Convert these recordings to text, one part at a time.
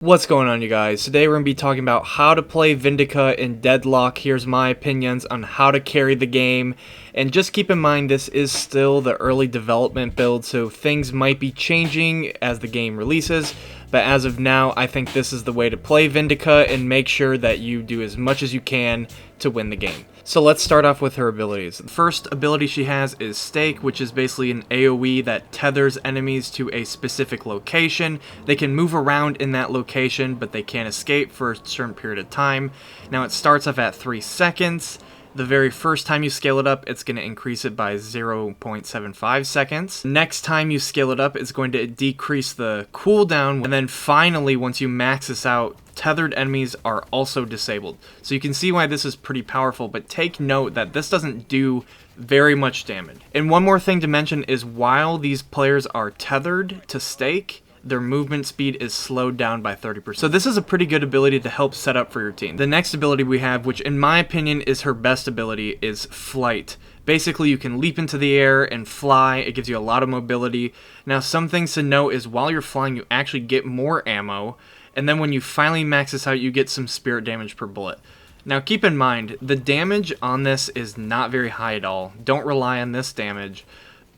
What's going on, you guys? Today we're going to be talking about how to play Vindicta in Deadlock. Here's my opinions on how to carry the game. And just keep in mind, this is still the early development build, so things might be changing as the game releases. But as of now, I think this is the way to play Vindicta and make sure that you do as much as you can to win the game. So let's start off with her abilities. The first ability she has is Stake, which is basically an AoE that tethers enemies to a specific location. They can move around in that location, but they can't escape for a certain period of time. Now it starts off at 3 seconds. The very first time you scale it up, it's going to increase it by 0.75 seconds. Next time you scale it up, it's going to decrease the cooldown. And then finally, once you max this out, tethered enemies are also disabled. So you can see why this is pretty powerful, but take note that this doesn't do very much damage. And one more thing to mention is while these players are tethered to Stake, their movement speed is slowed down by 30%. So this is a pretty good ability to help set up for your team. The next ability we have, which in my opinion is her best ability, is Flight. Basically, you can leap into the air and fly. It gives you a lot of mobility. Now, some things to note is while you're flying, you actually get more ammo. And then when you finally max this out, you get some spirit damage per bullet. Now, keep in mind, the damage on this is not very high at all. Don't rely on this damage.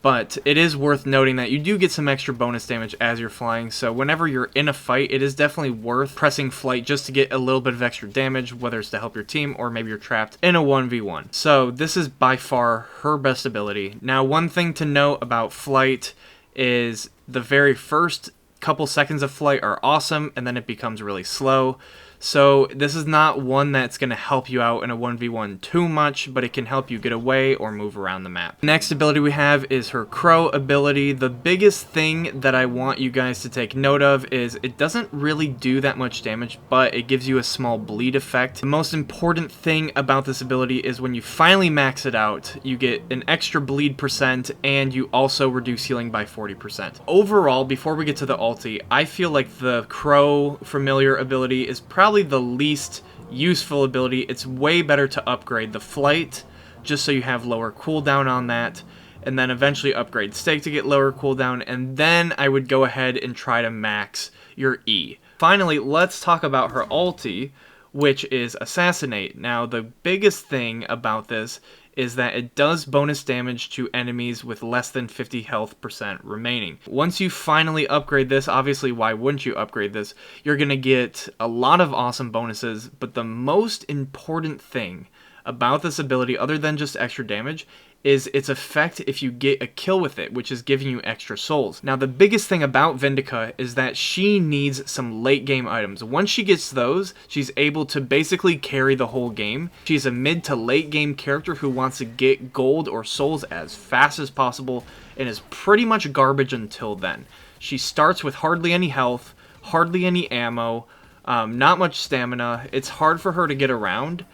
But it is worth noting that you do get some extra bonus damage as you're flying, so whenever you're in a fight, it is definitely worth pressing Flight just to get a little bit of extra damage, whether it's to help your team or maybe you're trapped in a 1v1. So this is by far her best ability. Now, one thing to note about Flight is the very first couple seconds of Flight are awesome, and then it becomes really slow. So this is not one that's going to help you out in a 1v1 too much, but it can help you get away or move around the map. Next ability we have is her Crow ability. The biggest thing that I want you guys to take note of is it doesn't really do that much damage, but it gives you a small bleed effect. The most important thing about this ability is when you finally max it out, you get an extra bleed percent and you also reduce healing by 40%. Overall, before we get to the ulti, I feel like the Crow familiar ability is probably the least useful ability. It's way better to upgrade the Flight just so you have lower cooldown on that, and then eventually upgrade Stake to get lower cooldown, and then I would go ahead and try to max your E. Finally, let's talk about her ulti, which is Assassinate. Now, the biggest thing about this is that it does bonus damage to enemies with less than 50 health percent remaining. Once you finally upgrade this, obviously why wouldn't you upgrade this, you're going to get a lot of awesome bonuses, but the most important thing about this ability, other than just extra damage, is its effect if you get a kill with it, which is giving you extra souls. Now, the biggest thing about Vindicta is that she needs some late game items. Once she gets those, she's able to basically carry the whole game. She's a mid to late game character who wants to get gold or souls as fast as possible and is pretty much garbage until then. She starts with hardly any health, hardly any ammo, not much stamina. It's hard for her to get around.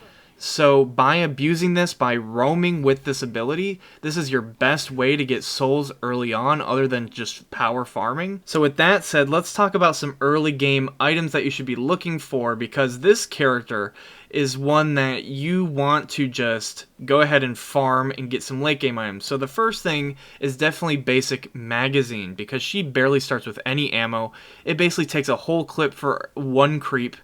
So by abusing this, by roaming with this ability, this is your best way to get souls early on other than just power farming. So with that said, let's talk about some early game items that you should be looking for, because this character is one that you want to just go ahead and farm and get some late game items. So the first thing is definitely basic magazine, because she barely starts with any ammo. It basically takes a whole clip for one creep,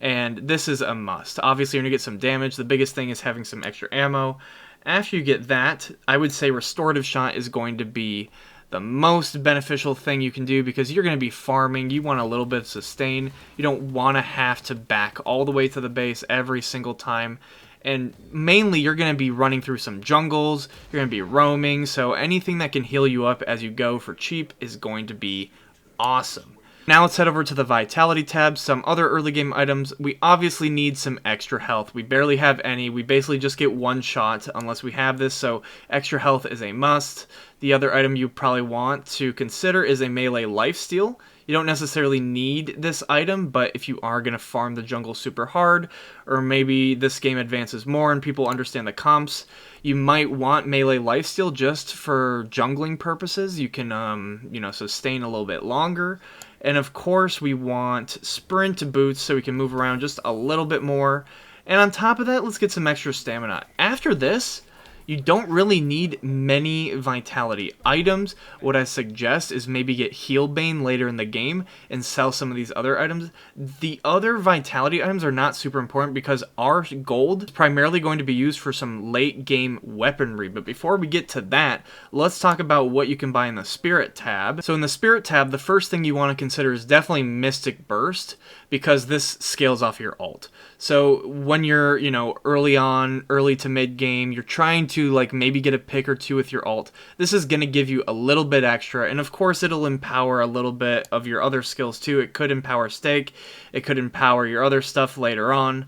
and this is a must. Obviously, you're going to get some damage. The biggest thing is having some extra ammo. After you get that, I would say Restorative Shot is going to be the most beneficial thing you can do, because you're going to be farming. You want a little bit of sustain. You don't want to have to back all the way to the base every single time. And mainly, you're going to be running through some jungles. You're going to be roaming. So anything that can heal you up as you go for cheap is going to be awesome. Now let's head over to the Vitality tab. Some other early game items. We obviously need some extra health. We barely have any. We basically just get one shot unless we have this, so extra health is a must. The other item you probably want to consider is a melee lifesteal. You don't necessarily need this item, but if you are going to farm the jungle super hard, or maybe this game advances more and people understand the comps, you might want melee lifesteal just for jungling purposes. You can, sustain a little bit longer. And of course, we want sprint boots so we can move around just a little bit more. And on top of that, let's get some extra stamina. After this, you don't really need many vitality items. What I suggest is maybe get Healbane later in the game and sell some of these other items. The other vitality items are not super important because our gold is primarily going to be used for some late game weaponry. But before we get to that, let's talk about what you can buy in the Spirit tab. So in the Spirit tab, the first thing you want to consider is definitely Mystic Burst, because this scales off your ult. So when you're, early to mid game, you're trying to like maybe get a pick or two with your ult. This is going to give you a little bit extra, and of course it'll empower a little bit of your other skills too. It could empower stake, it could empower your other stuff later on.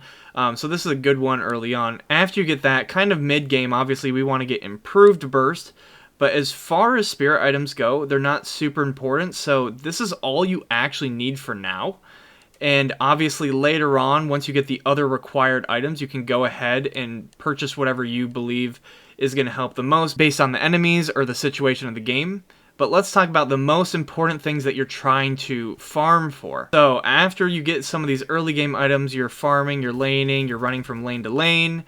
So this is a good one early on. After you get that, kind of mid game, obviously we want to get improved burst. But as far as spirit items go, they're not super important, so this is all you actually need for now. And obviously later on, once you get the other required items, you can go ahead and purchase whatever you believe is going to help the most based on the enemies or the situation of the game. But let's talk about the most important things that you're trying to farm for. So after you get some of these early game items, you're farming, you're laning, you're running from lane to lane.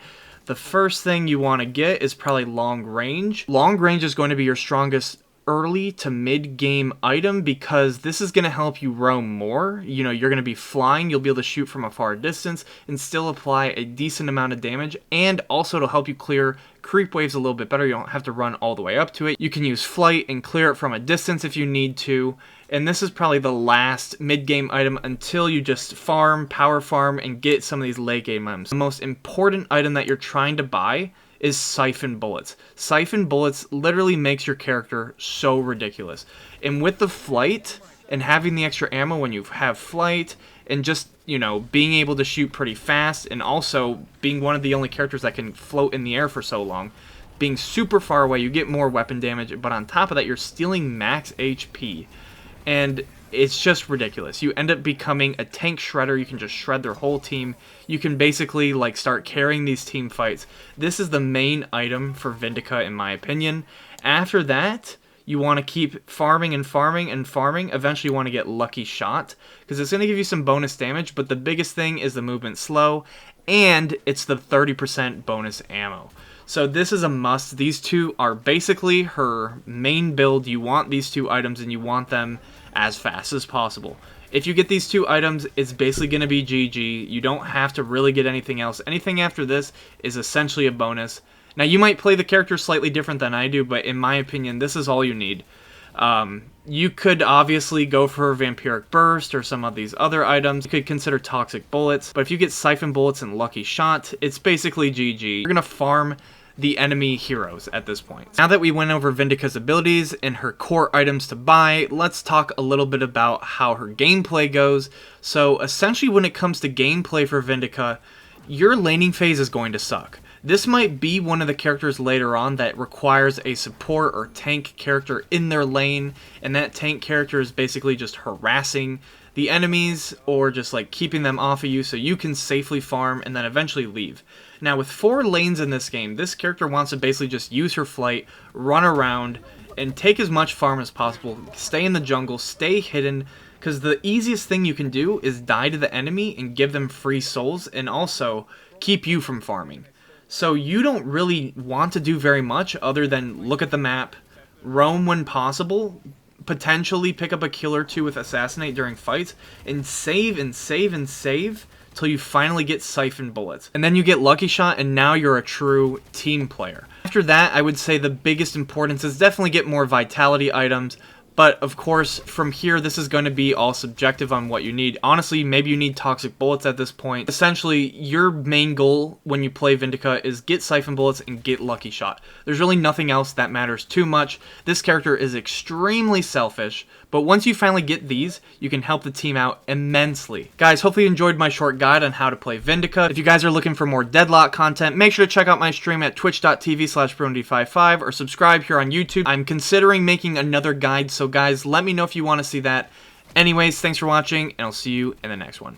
The first thing you want to get is probably long range. Long range is going to be your strongest early to mid game item because this is going to help you roam more. You're going to be flying, you'll be able to shoot from a far distance and still apply a decent amount of damage, and also to help you clear creep waves a little bit better. You don't have to run all the way up to it. You can use flight and clear it from a distance if you need to. And this is probably the last mid-game item until you just farm, power farm, and get some of these late-game items. The most important item that you're trying to buy is Siphon Bullets. Siphon Bullets literally makes your character so ridiculous. And with the flight and having the extra ammo when you have flight and just, being able to shoot pretty fast, and also being one of the only characters that can float in the air for so long, being super far away, you get more weapon damage, but on top of that, you're stealing max HP. And it's just ridiculous. You end up becoming a tank shredder. You can just shred their whole team. You can basically start carrying these team fights. This is the main item for Vindicta in my opinion. After that, you want to keep farming and farming and farming. Eventually you want to get Lucky Shot because it's going to give you some bonus damage, but the biggest thing is the movement slow, and it's the 30% bonus ammo. So this is a must. These two are basically her main build. You want these two items and you want them as fast as possible. If you get these two items, it's basically going to be GG. You don't have to really get anything else. Anything after this is essentially a bonus. Now you might play the character slightly different than I do, but in my opinion, this is all you need. You could obviously go for Vampiric Burst or some of these other items. You could consider Toxic Bullets, but if you get Siphon Bullets and Lucky Shot, it's basically GG. You're going to farm the enemy heroes at this point. Now that we went over Vindicta's abilities and her core items to buy, let's talk a little bit about how her gameplay goes. So essentially when it comes to gameplay for Vindicta, your laning phase is going to suck. This might be one of the characters later on that requires a support or tank character in their lane, and that tank character is basically just harassing the enemies or just keeping them off of you so you can safely farm and then eventually leave. Now with 4 lanes in this game, this character wants to basically just use her flight, run around, and take as much farm as possible, stay in the jungle, stay hidden, because the easiest thing you can do is die to the enemy and give them free souls and also keep you from farming. So you don't really want to do very much other than look at the map, roam when possible, potentially pick up a kill or two with Assassinate during fights, and save and save and save till you finally get Siphon Bullets. And then you get Lucky Shot, and now you're a true team player. After that, I would say the biggest importance is definitely get more vitality items. But of course, from here, this is going to be all subjective on what you need. Honestly, maybe you need Toxic Bullets at this point. Essentially, your main goal when you play Vindicta is get Siphon Bullets and get Lucky Shot. There's really nothing else that matters too much. This character is extremely selfish, but once you finally get these, you can help the team out immensely. Guys, hopefully you enjoyed my short guide on how to play Vindicta. If you guys are looking for more Deadlock content, make sure to check out my stream at twitch.tv/BrunoD55 or subscribe here on YouTube. I'm considering making another guide, so guys, let me know if you want to see that. Anyways, thanks for watching, and I'll see you in the next one.